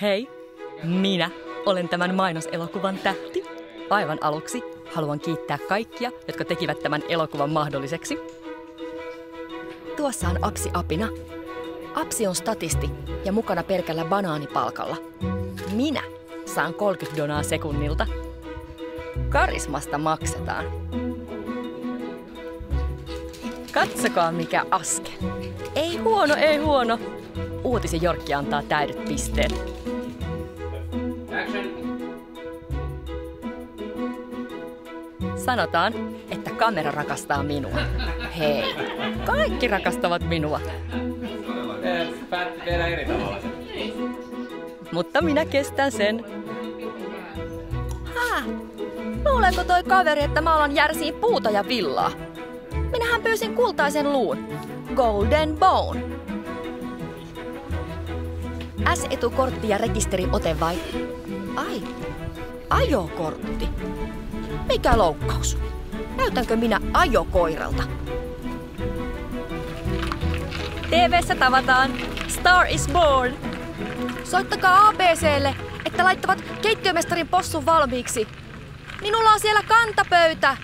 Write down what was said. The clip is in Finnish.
Hei, minä olen tämän mainoselokuvan tähti. Aivan aluksi haluan kiittää kaikkia, jotka tekivät tämän elokuvan mahdolliseksi. Tuossa on Apsi apina. Apsi on statisti ja mukana pelkällä banaanipalkalla. Minä saan 30 donaa sekunnilta. Karismasta maksetaan. Katsokaa mikä askel. Ei huono, ei huono. Uutisen Jorkki antaa täydet pisteet. Sanotaan, että kamera rakastaa minua. Hei, kaikki rakastavat minua. Päätti tehdä eri tavalla. Mutta minä kestän sen. Luuleeko toi kaveri, että mä alan järsii puuta ja villaa? Minähän pyysin kultaisen luun. Golden Bone. S-etukortti ja rekisteriote vai? Ai, ajokortti. Mikä loukkaus? Näytänkö minä ajokoiralta? TV:ssä tavataan. Star is born. Soittakaa ABC:lle, että laittavat keittiömestarin possun valmiiksi. Minulla on siellä kantapöytä.